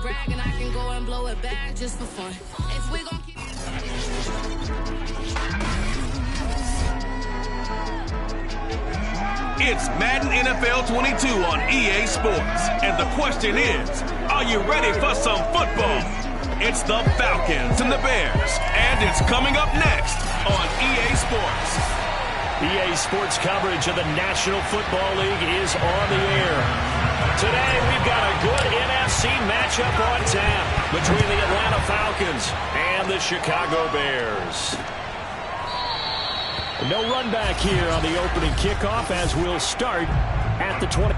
brag and I can go and blow it back just for fun. If we gon' keep It's Madden NFL 22 on EA Sports. And the question is, are you ready for some football? It's the Falcons and the Bears. And it's coming up next on EA Sports. EA Sports coverage of the National Football League is on the air. Today we've got a good NFC matchup on tap between the Atlanta Falcons and the Chicago Bears. No run back here on the opening kickoff as we'll start at the 20.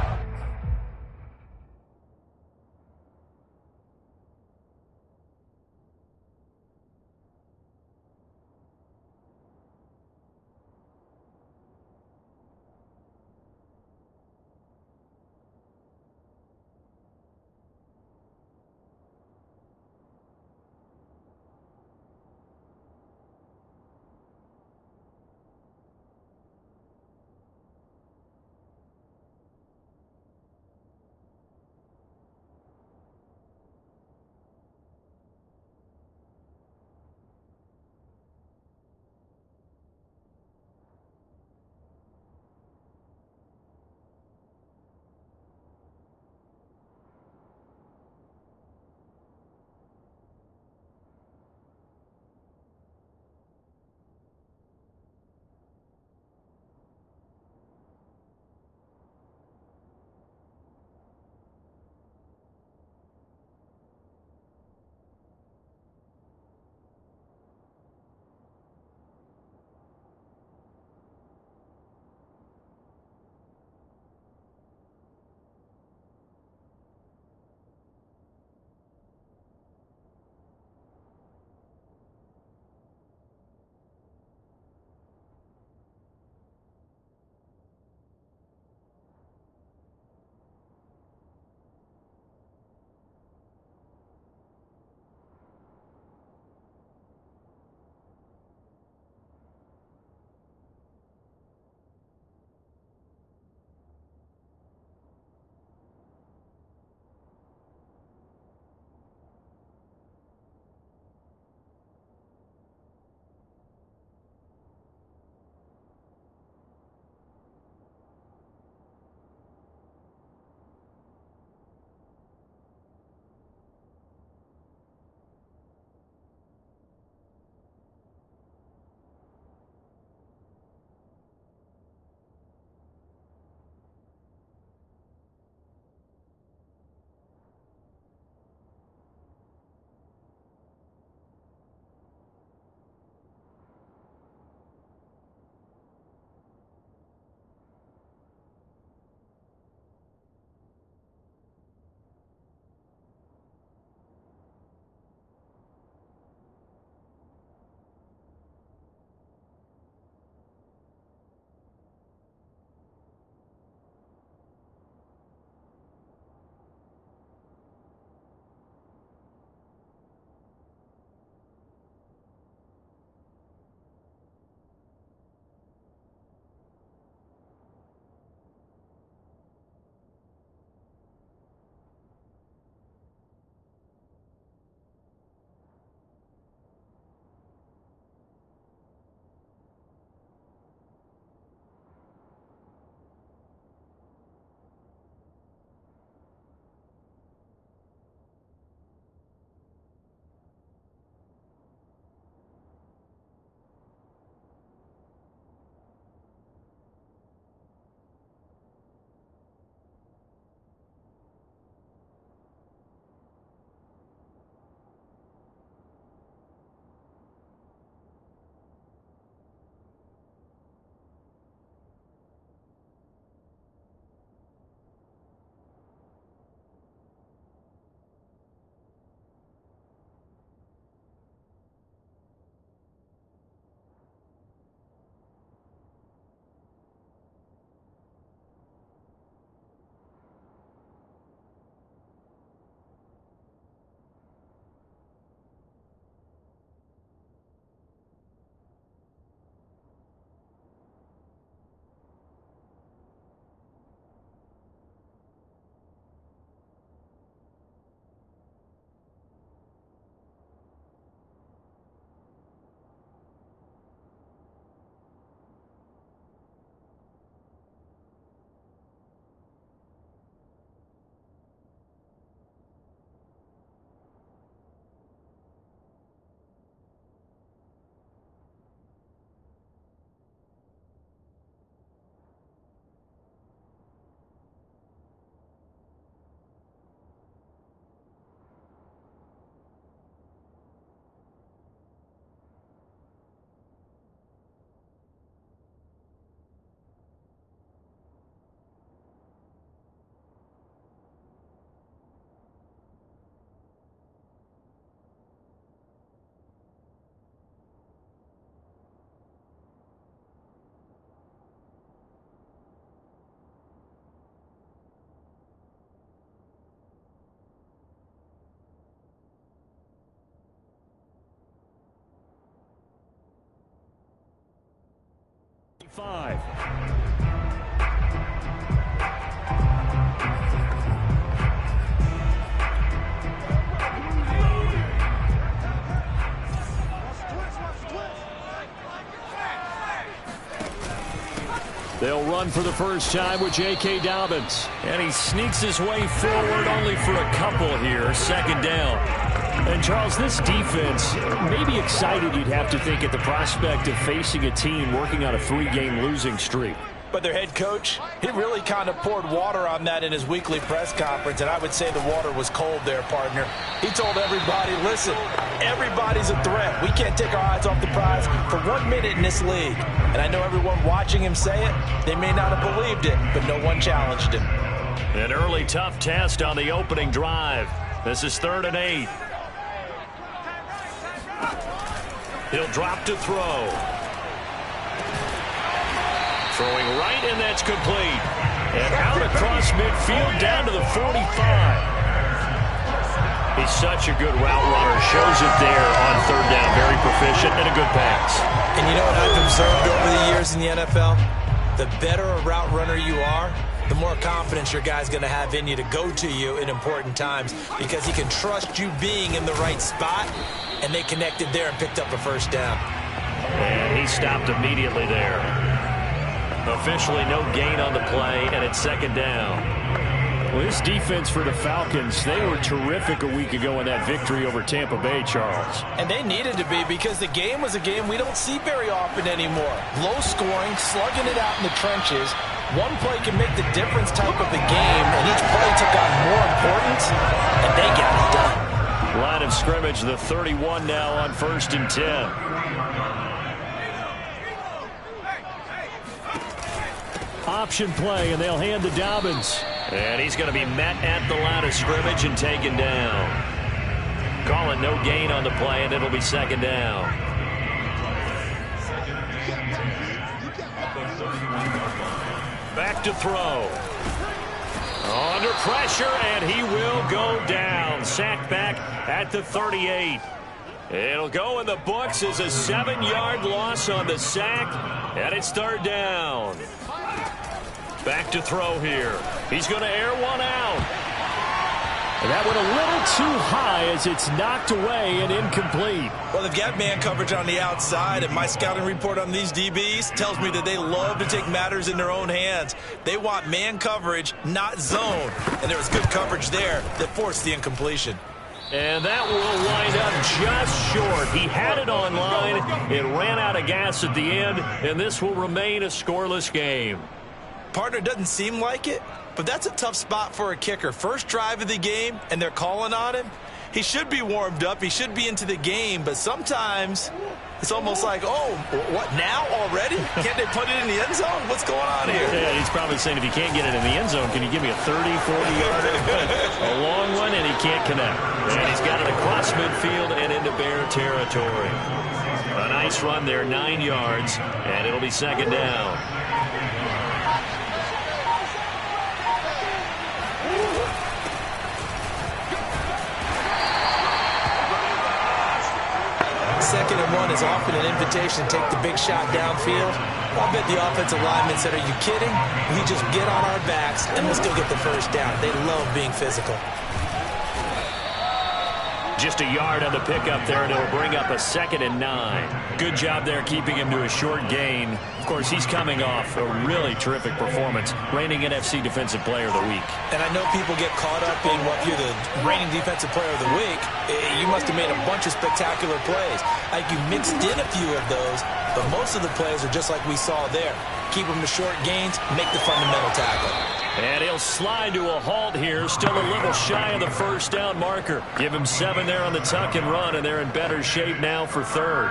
5. They'll run for the first time with J.K. Dobbins. And he sneaks his way forward only for a couple here. Second down. And, Charles, this defense may be excited, you'd have to think, at the prospect of facing a team working on a 3-game losing streak. But their head coach, he really kind of poured water on that in his weekly press conference, and I would say the water was cold there, partner. He told everybody, listen, everybody's a threat. We can't take our eyes off the prize for 1 minute in this league. And I know everyone watching him say it, they may not have believed it, but no one challenged him. An early tough test on the opening drive. This is 3rd and 8. He'll drop to throw. Throwing right, and that's complete. And out across midfield, down to the 45. He's such a good route runner. Shows it there on 3rd down. Very proficient and a good pass. And you know what I've observed over the years in the NFL? The better a route runner you are, the more confidence your guy's going to have in you to go to you in important times, because he can trust you being in the right spot, and they connected there and picked up a first down. And he stopped immediately there. Officially no gain on the play, and it's 2nd down. Well, this defense for the Falcons, they were terrific a week ago in that victory over Tampa Bay, Charles. And they needed to be, because the game was a game we don't see very often anymore. Low scoring, slugging it out in the trenches. One play can make the difference type of the game, and each play took on more importance, and they got it done. Line of scrimmage, the 31 now on 1st and 10. Option play, and they'll hand to Dobbins. And he's going to be met at the line of scrimmage and taken down. Calling no gain on the play, and it'll be 2nd down. Back to throw. Under pressure, and he will go down. Sacked back at the 38. It'll go in the books as a 7-yard loss on the sack, and it's 3rd down. Back to throw here. He's going to air one out. And that went a little too high as it's knocked away and incomplete. Well, they've got man coverage on the outside, and my scouting report on these DBs tells me that they love to take matters in their own hands. They want man coverage, not zone. And there was good coverage there that forced the incompletion. And that will wind up just short. He had it on line. It ran out of gas at the end, and this will remain a scoreless game. Partner, doesn't seem like it, but that's a tough spot for a kicker. First drive of the game, and they're calling on him. He should be warmed up. He should be into the game, but sometimes it's almost like, oh, what, now already? Can't they put it in the end zone? What's going on here? Yeah, he's probably saying, if you can't get it in the end zone, can you give me a 30, 40-yarder? A long one, and he can't connect. And he's got it across midfield and into Bear territory. A nice run there, 9 yards, and it'll be 2nd down. Second and 1 is often an invitation to take the big shot downfield. I bet the offensive lineman said, are you kidding? We just get on our backs and let's go get the first down. They love being physical. Just a yard on the pickup there, and it'll bring up a 2nd and 9. Good job there keeping him to a short gain. Of course, he's coming off a really terrific performance, reigning NFC Defensive Player of the Week. And I know people get caught up in, well, if you're the reigning Defensive Player of the Week, you must have made a bunch of spectacular plays. Like, you mixed in a few of those, but most of the plays are just like we saw there. Keep them to short gains, make the fundamental tackle. And he'll slide to a halt here, still a little shy of the first down marker. Give him 7 there on the tuck and run, and they're in better shape now for 3rd.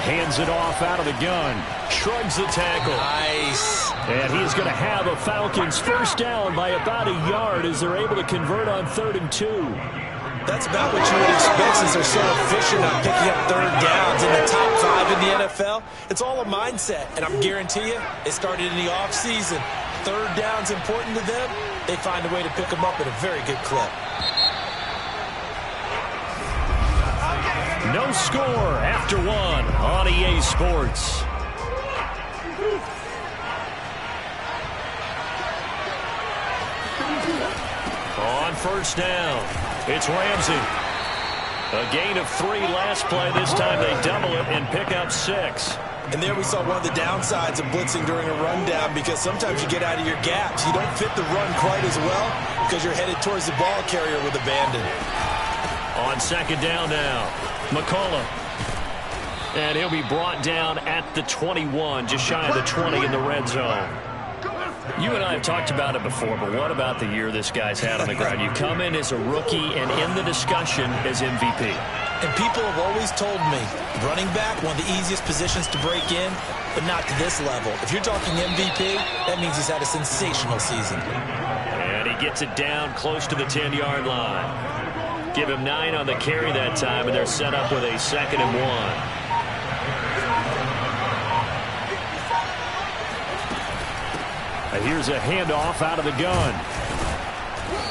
Hands it off out of the gun. Shrugs the tackle. Nice. And he's going to have a Falcons first down by about a yard as they're able to convert on 3rd and 2. That's about what you would expect since they're so efficient on picking up 3rd downs in the top 5 in the NFL. It's all a mindset, and I guarantee you, it started in the offseason. 3rd down's important to them. They find a way to pick them up at a very good clip. No score after one on EA Sports. On first down, it's Ramsey. A gain of 3 last play. This time they double it and pick up 6. And there we saw one of the downsides of blitzing during a rundown, because sometimes you get out of your gaps. You don't fit the run quite as well because you're headed towards the ball carrier with abandon. On second down now, McCullough. And he'll be brought down at the 21, just shy of the 20 in the red zone. You and I have talked about it before, but what about the year this guy's had on the ground? You come in as a rookie and in the discussion as MVP. And people have always told me, running back, one of the easiest positions to break in, but not to this level. If you're talking MVP, that means he's had a sensational season. And he gets it down close to the 10-yard line. Give him 9 on the carry that time, and they're set up with a 2nd and 1. Here's a handoff out of the gun.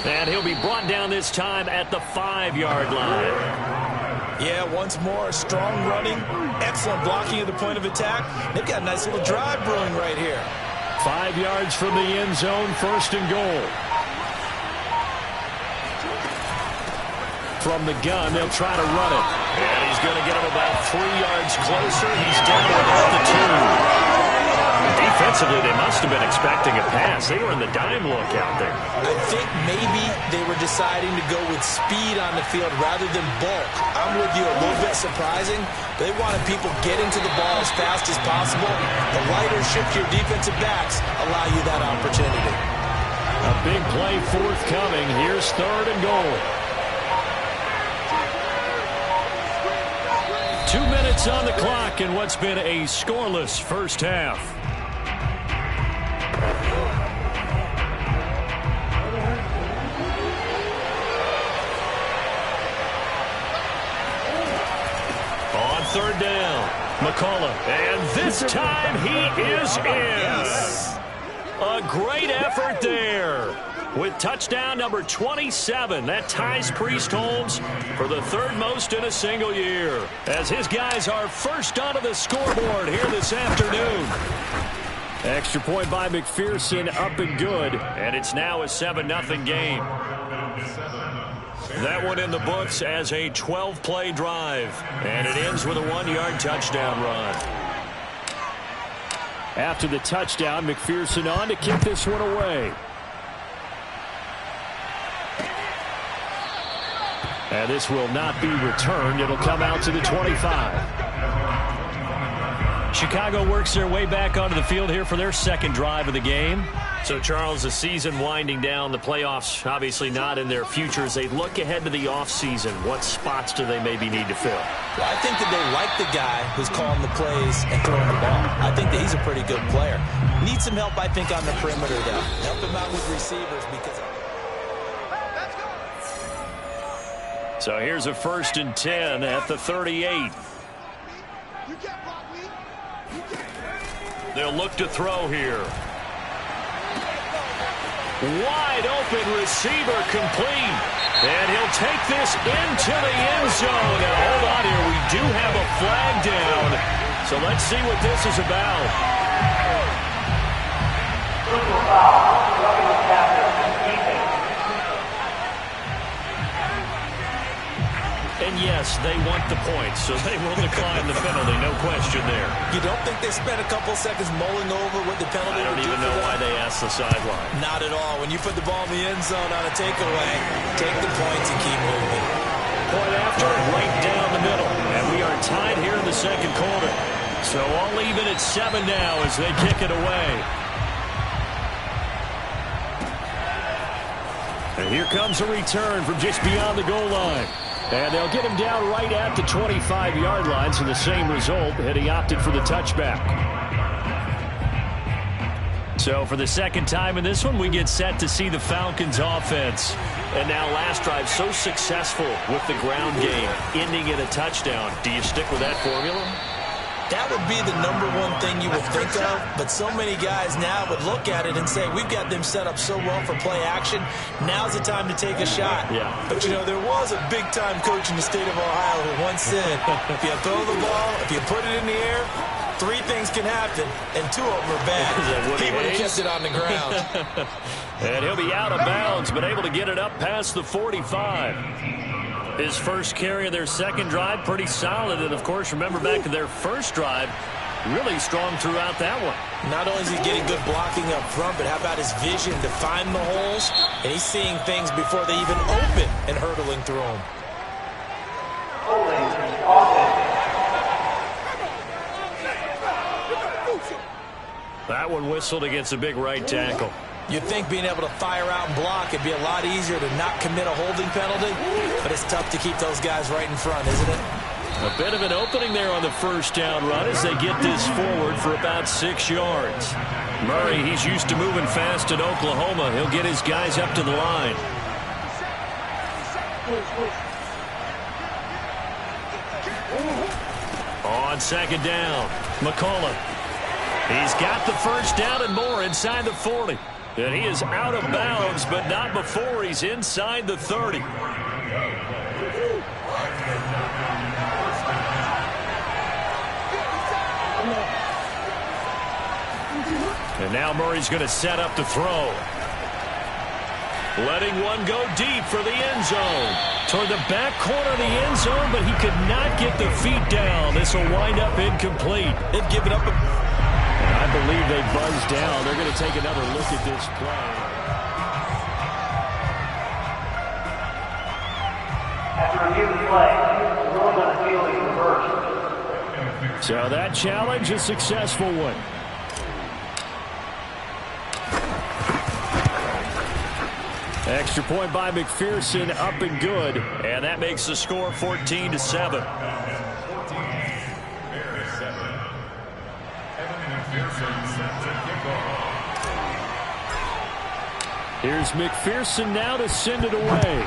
And he'll be brought down this time at the 5-yard line. Yeah, once more, strong running, excellent blocking at the point of attack. They've got a nice little drive brewing right here. 5 yards from the end zone, 1st and goal. From the gun, they'll try to run it. And he's going to get him about 3 yards closer. He's down about the 2. Defensively, they must have been expecting a pass. They were in the dime look out there. I think maybe they were deciding to go with speed on the field rather than bulk. I'm with you, a little bit surprising. They wanted people getting to the ball as fast as possible. The lighter shift your defensive backs allow you that opportunity. A big play forthcoming. Here's 3rd and goal. 2 minutes on the clock in what's been a scoreless first half. On 3rd down, McCullough. And this time he is in. Yes. A great effort there. With touchdown number 27, that ties Priest Holmes for the 3rd most in a single year, as his guys are first onto the scoreboard here this afternoon. Extra point by McPherson, up and good, and it's now a 7-0 game. That one in the books as a 12-play drive, and it ends with a 1-yard touchdown run. After the touchdown, McPherson on to kick this one away. And this will not be returned. It'll come out to the 25. Chicago works their way back onto the field here for their 2nd drive of the game. So, Charles, the season winding down, the playoffs obviously not in their future. As they look ahead to the offseason, what spots do they maybe need to fill? Well, I think that they like the guy who's calling the plays and throwing the ball. I think that he's a pretty good player. Needs some help, I think, on the perimeter, though. Help him out with receivers because... So here's a 1st and 10 at the 38. They'll look to throw here. Wide open receiver complete. And he'll take this into the end zone. Now hold on here. We do have a flag down. So let's see what this is about. And yes, they want the points, so they will decline the penalty, no question there. You don't think they spent a couple seconds mulling over what the penalty would do? I don't even know why they asked the sideline. Not at all. When you put the ball in the end zone on a takeaway, take the points and keep moving. Point after, right down the middle. And we are tied here in the 2nd quarter. So all even at 7 now as they kick it away. And here comes a return from just beyond the goal line. And they'll get him down right at the 25-yard line, so the same result, had he opted for the touchback. So for the 2nd time in this one, we get set to see the Falcons offense. And now last drive so successful with the ground game, ending in a touchdown. Do you stick with that formula? That would be the #1 thing you would think of, but so many guys now would look at it and say, we've got them set up so well for play action. Now's the time to take a shot. Yeah. But, you know, there was a big-time coach in the state of Ohio who once said, if you throw the ball, if you put it in the air, 3 things can happen, and 2 of them are bad. He would have kept it on the ground. And he'll be out of bounds, but able to get it up past the 45. His first carry of their second drive, pretty solid. And, of course, remember back to their first drive, really strong throughout that one. Not only is he getting good blocking up front, but how about his vision to find the holes? And he's seeing things before they even open and hurdling through them. That one whistled against a big right tackle. You'd think being able to fire out and block would be a lot easier to not commit a holding penalty, but it's tough to keep those guys right in front, isn't it? A bit of an opening there on the first down run as they get this forward for about 6 yards. Murray, he's used to moving fast in Oklahoma. He'll get his guys up to the line. On second down, McCullough. He's got the first down and more inside the 40. And he is out of bounds, but not before he's inside the 30. And now Murray's going to set up to throw. Letting one go deep for the end zone. Toward the back corner of the end zone, but he could not get the feet down. This will wind up incomplete. They've given up I believe they buzzed down. They're going to take another look at this play. After review the play, the ruling on the field is reversed. So that challenge, a successful one. Extra point by McPherson, up and good. And that makes the score 14-7. Here's McPherson now to send it away.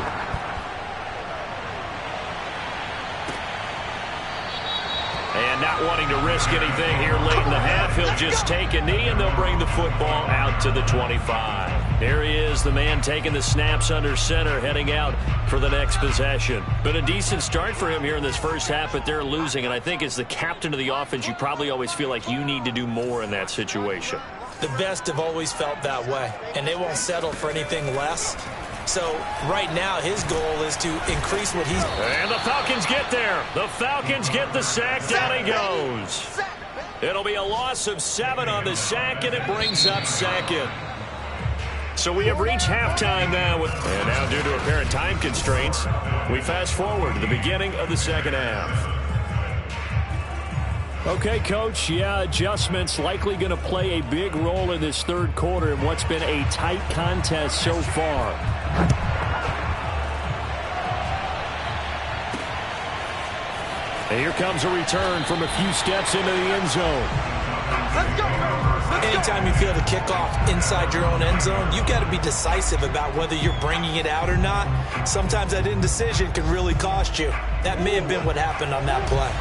And not wanting to risk anything here late in the half, he'll just take a knee and they'll bring the football out to the 25. There he is, the man taking the snaps under center, heading out for the next possession. Been a decent start for him here in this first half, but they're losing. And I think as the captain of the offense, you probably always feel like you need to do more in that situation. The best have always felt that way, and they won't settle for anything less. So right now his goal is to increase what he's... And the Falcons get there. The Falcons get the sack. Down he goes. It'll be a loss of 7 on the sack, and it brings up second. So we have reached halftime now. And now due to apparent time constraints, we fast forward to the beginning of the second half. Okay, Coach, adjustments likely going to play a big role in this third quarter in what's been a tight contest so far. And here comes a return from a few steps into the end zone. Anytime you feel the kickoff inside your own end zone, you've got to be decisive about whether you're bringing it out or not. Sometimes that indecision can really cost you. That may have been what happened on that play.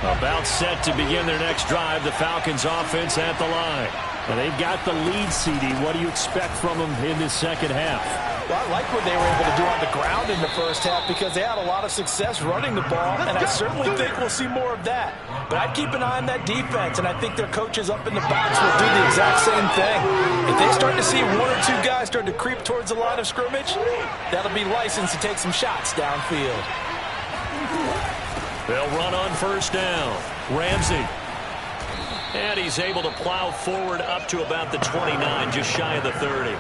About set to begin their next drive, the Falcons offense at the line. And they've got the lead, CD. What do you expect from them in this second half? Well, I like what they were able to do on the ground in the first half because they had a lot of success running the ball, and I certainly think we'll see more of that. But I'd keep an eye on that defense, and I think their coaches up in the box will do the exact same thing. If they start to see 1 or 2 guys start to creep towards the line of scrimmage, that'll be licensed to take some shots downfield. They'll run on first down. Ramsey. And he's able to plow forward up to about the 29, just shy of the 30.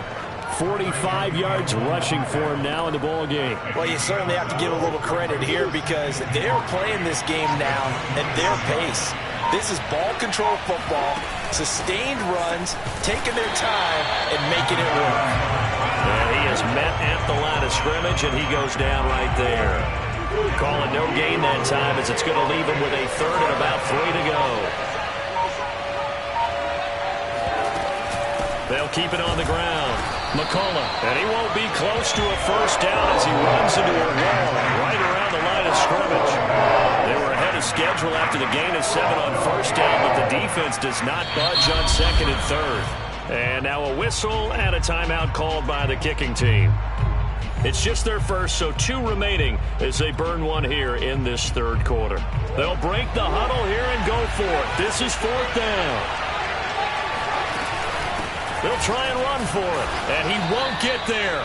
45 yards rushing for him now in the ball game. Well, you certainly have to give a little credit here because they're playing this game now at their pace. This is ball control football, sustained runs, taking their time, and making it work. And he is met at the line of scrimmage, and he goes down right there. Calling no gain that time as it's going to leave him with a third and about 3 to go. They'll keep it on the ground. McCullough, and he won't be close to a first down as he runs into a wall right around the line of scrimmage. They were ahead ahead of schedule after the gain of 7 on first down, but the defense does not budge on second and third. And now a whistle and a timeout called by the kicking team. It's just their first, so 2 remaining as they burn 1 here in this third quarter. They'll break the huddle here and go for it. This is 4th down. They'll try and run for it, and he won't get there.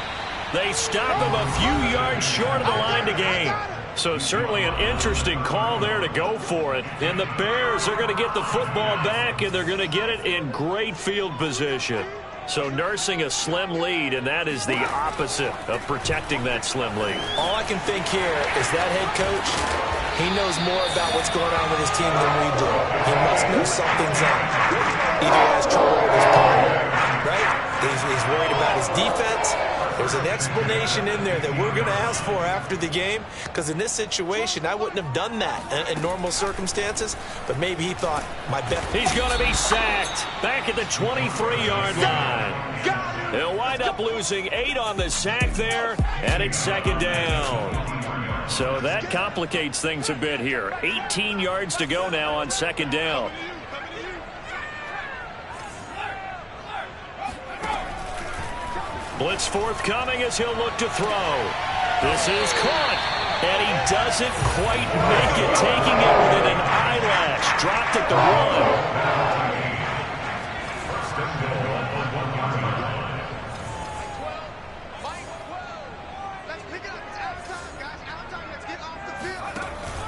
They stop him a few yards short of the line to gain. So certainly an interesting call there to go for it. And the Bears are going to get the football back, and they're going to get it in great field position. So nursing a slim lead, and that is the opposite of protecting that slim lead. All I can think here is that head coach, he knows more about what's going on with his team than we do. He must know something's up. Either he has trouble with his opponent, right? He's worried about his defense. There's an explanation in there that we're going to ask for after the game, because in this situation, I wouldn't have done that in normal circumstances, but maybe he thought my best. He's going to be sacked back at the 23-yard line. He'll wind up losing 8 on the sack there, and it's 2nd down. So that complicates things a bit here. 18 yards to go now on 2nd down. Blitz forthcoming as he'll look to throw. This is caught, and he doesn't quite make it, taking it within an eyelash. Dropped at the 1.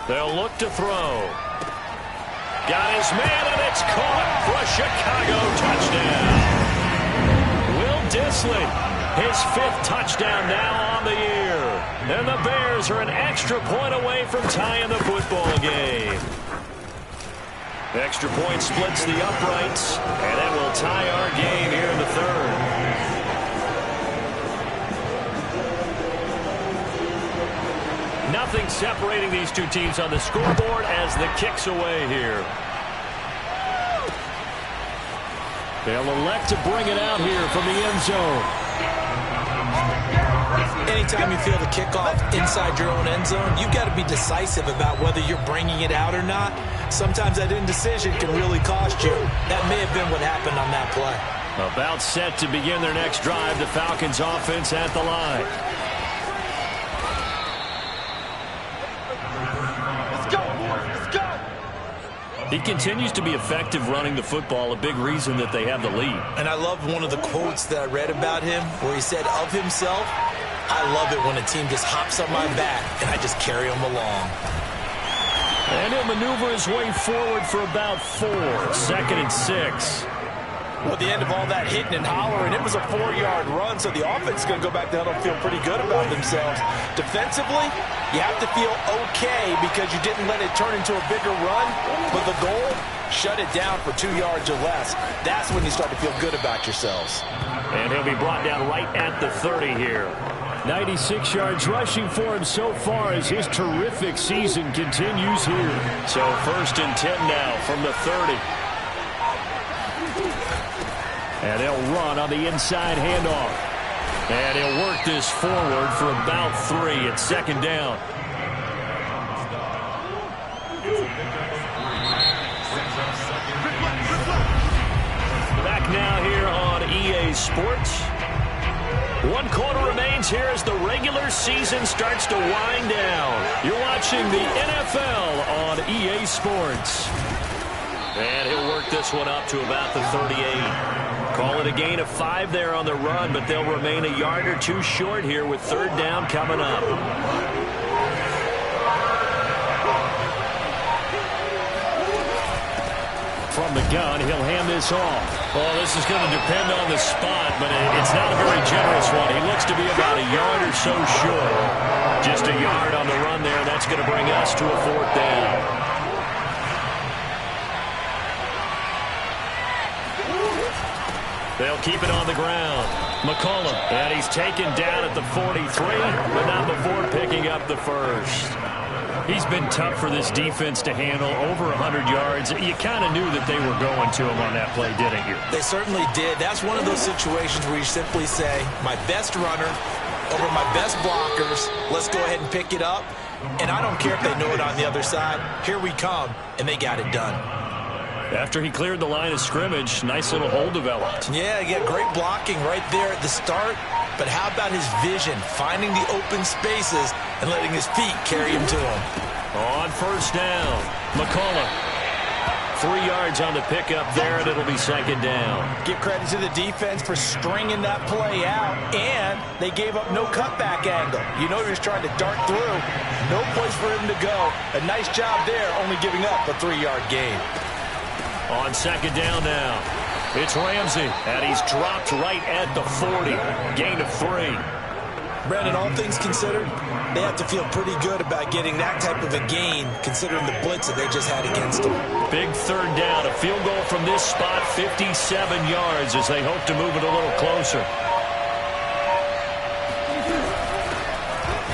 They'll look to throw. Got his man, and it's caught for a Chicago touchdown. Will Disley. His 5th touchdown now on the year. And the Bears are an extra point away from tying the football game. The extra point splits the uprights, and it will tie our game here in the third. Nothing separating these two teams on the scoreboard as the kick's away here. They'll elect to bring it out here from the end zone. Anytime you feel the kickoff inside your own end zone, you've got to be decisive about whether you're bringing it out or not. Sometimes that indecision can really cost you. That may have been what happened on that play. About set to begin their next drive, the Falcons offense at the line. He continues to be effective running the football, a big reason that they have the lead. And I love one of the quotes that I read about him where he said of himself, I love it when a team just hops on my back and I just carry them along. And he'll maneuver his way forward for about 4. 2nd and 6. Well, at the end of all that hitting and hollering, it was a 4-yard run, so the offense is going to go back down and feel pretty good about themselves. Defensively, you have to feel okay because you didn't let it turn into a bigger run, but the goal, shut it down for 2 yards or less. That's when you start to feel good about yourselves. And he'll be brought down right at the 30 here. 96 yards rushing for him so far as his terrific season continues here. So 1st and 10 now from the 30. And they'll run on the inside handoff. And he'll work this forward for about 3 at 2nd down. Back now here on EA Sports. 1 quarter remains here as the regular season starts to wind down. You're watching the NFL on EA Sports. And he'll work this one up to about the 38. Call it a gain of 5 there on the run, but they'll remain a yard or 2 short here with 3rd down coming up. From the gun, he'll hand this off. Well, this is going to depend on the spot, but it's not a very generous one. He looks to be about a yard or so short. Just a yard on the run there. That's going to bring us to a 4th down. They'll keep it on the ground. McCollum, and he's taken down at the 43, but not before picking up the 1st. He's been tough for this defense to handle, over 100 yards. You kind of knew that they were going to him on that play, didn't you? They certainly did. That's one of those situations where you simply say, my best runner over my best blockers, let's go ahead and pick it up. And I don't care if they know it on the other side. Here we come, and they got it done. After he cleared the line of scrimmage, nice little hole developed. Yeah, he got great blocking right there at the start. But how about his vision, finding the open spaces and letting his feet carry him to him? On first down, McCullough. 3 yards on the pickup there, and it'll be second down. Give credit to the defense for stringing that play out, and they gave up no cutback angle. You know he was trying to dart through. No place for him to go. A nice job there, only giving up a 3-yard gain. On second down now, it's Ramsey, and he's dropped right at the 40. Gain of 3. Brandon, all things considered, they have to feel pretty good about getting that type of a gain, considering the blitz that they just had against them. Big third down, a field goal from this spot, 57 yards as they hope to move it a little closer.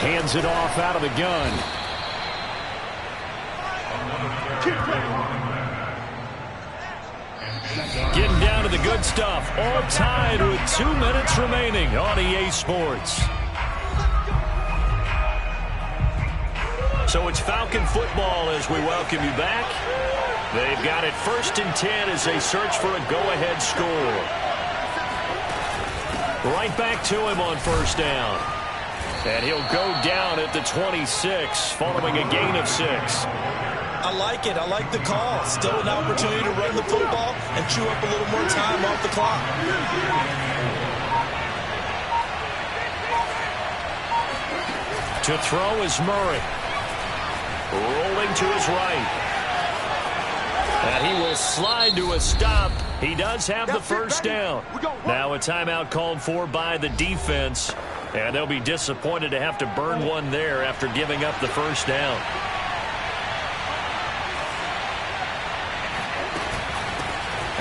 Hands it off out of the gun. Getting down to the good stuff. All tied with 2 minutes remaining on EA Sports. So it's Falcon football as we welcome you back. They've got it 1st and 10 as they search for a go-ahead score. Right back to him on first down. And he'll go down at the 26 following a gain of 6. I like it. I like the call. Still an opportunity to run the football and chew up a little more time off the clock. To throw is Murray. Rolling to his right. And he will slide to a stop. He does have the first down. Now a timeout called for by the defense. And they'll be disappointed to have to burn one there after giving up the first down.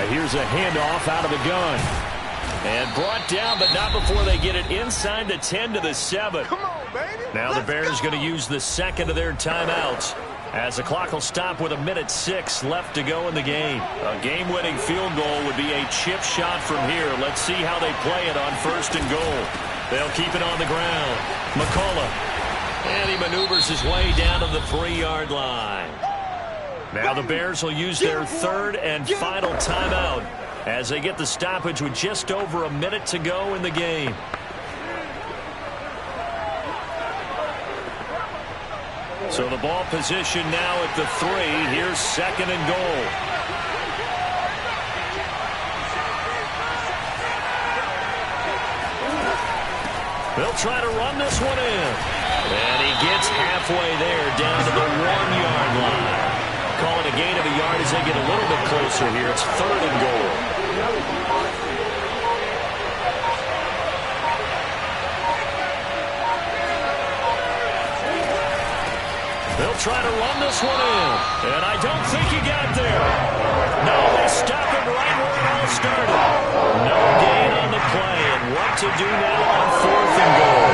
And here's a handoff out of the gun. And brought down, but not before they get it inside the 10 to the 7. Come on, baby. Now the Bears going to use the second of their timeouts as the clock will stop with 1:06 left to go in the game. A game-winning field goal would be a chip shot from here. Let's see how they play it on 1st and goal. They'll keep it on the ground. McCullough. And he maneuvers his way down to the 3-yard line. Now the Bears will use their 3rd and final timeout as they get the stoppage with just over a minute to go in the game. So the ball position now at the 3. Here's 2nd and goal. They'll try to run this one in. And he gets halfway there down to the 1-yard line. Call it a gain of a yard as they get a little bit closer here. It's 3rd and goal. They'll try to run this one in. And I don't think he got there. No, they stop him right where it all started. No gain on the play. And what to do now on 4th and goal.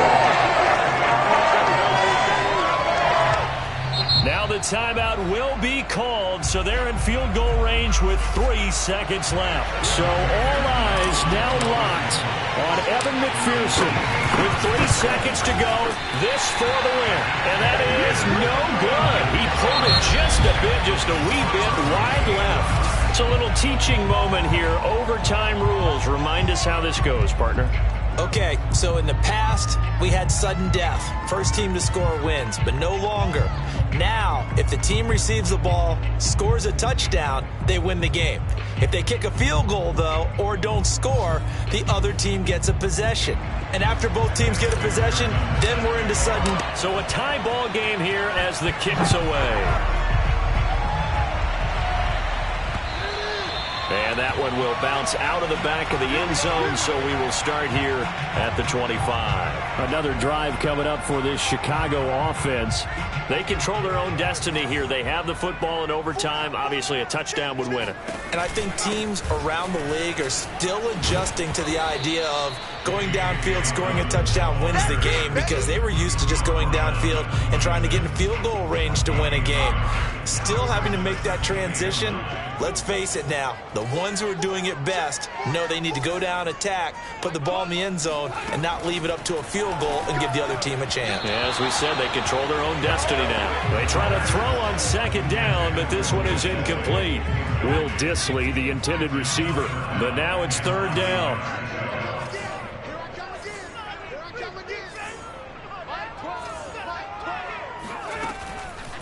Now the timeout will be called, so they're in field goal range with 3 seconds left. So all eyes now locked on Evan McPherson. With 3 seconds to go, this for the win. And that is no good. He pulled it just a bit, just a wee bit wide left. It's a little teaching moment here. Overtime rules. Remind us how this goes, partner. Okay, so in the past, we had sudden death. First team to score wins, but no longer. Now, if the team receives the ball, scores a touchdown, they win the game. If they kick a field goal, though, or don't score, the other team gets a possession. And after both teams get a possession, then we're into sudden. So a tie ball game here as the kick's away. And that one will bounce out of the back of the end zone, so we will start here at the 25. Another drive coming up for this Chicago offense. They control their own destiny here. They have the football in overtime. Obviously, a touchdown would win it. And I think teams around the league are still adjusting to the idea of going downfield, scoring a touchdown wins the game, because they were used to just going downfield and trying to get in field goal range to win a game. Still having to make that transition. Let's face it now, the ones who are doing it best know they need to go down, attack, put the ball in the end zone, and not leave it up to a field goal and give the other team a chance. Yeah, as we said, they control their own destiny now. They try to throw on second down, but this one is incomplete. Will Dissly, the intended receiver. But now it's third down.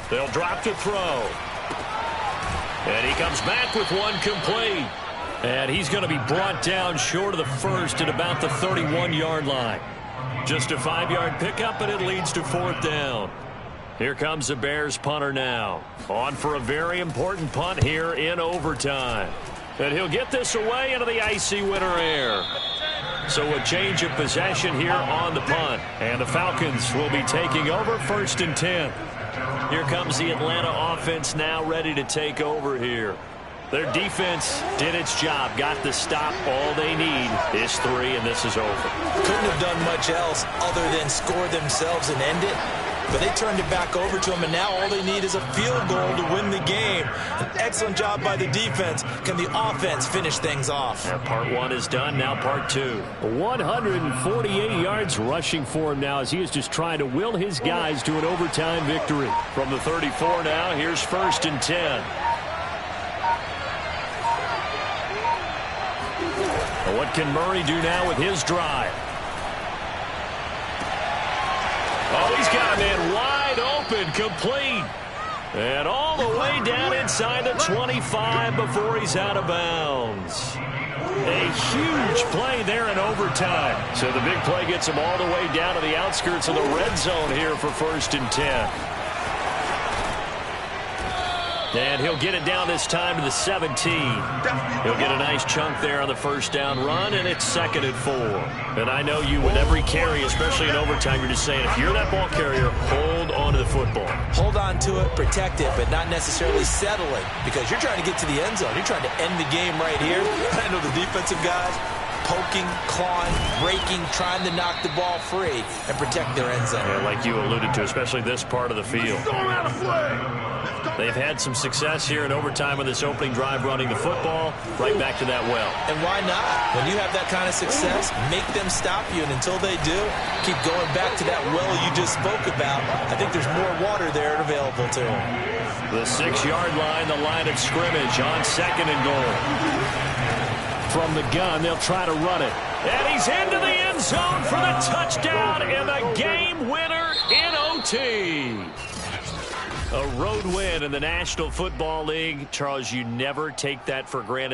They'll drop to throw. And he comes back with one complete. And he's going to be brought down short of the first at about the 31-yard line. Just a 5-yard pickup, and it leads to fourth down. Here comes the Bears punter now. On for a very important punt here in overtime. And he'll get this away into the icy winter air. So a change of possession here on the punt. And the Falcons will be taking over 1st and 10. Here comes the Atlanta offense now ready to take over here. Their defense did its job, got the stop. All they need is 3, and this is over. Couldn't have done much else other than score themselves and end it. But they turned it back over to them, and now all they need is a field goal to win the game. An excellent job by the defense. Can the offense finish things off? And part 1 is done, now part 2. 148 yards rushing for him now as he is just trying to will his guys to an overtime victory. From the 34 now, here's 1st and 10. And what can Murray do now with his drive? Oh, he's got a man wide open, complete. And all the way down inside the 25 before he's out of bounds. A huge play there in overtime. So the big play gets him all the way down to the outskirts of the red zone here for 1st and 10. And he'll get it down this time to the 17. He'll get a nice chunk there on the first down run, and it's 2nd and 4. And I know you, with every carry, especially in overtime, you're just saying, if you're that ball carrier, hold on to the football. Hold on to it, protect it, but not necessarily settle it, because you're trying to get to the end zone. You're trying to end the game right here. I know the defensive guys poking, clawing, breaking, trying to knock the ball free and protect their end zone. Yeah, like you alluded to, especially this part of the field. They've had some success here in overtime with this opening drive running the football. Right back to that well. And why not? When you have that kind of success, make them stop you. And until they do, keep going back to that well you just spoke about. I think there's more water there available to them. The 6-yard line, the line of scrimmage on 2nd and goal. From the gun, they'll try to run it. And he's into the end zone for the touchdown and the game winner in OT. A road win in the National Football League. Charles, you never take that for granted.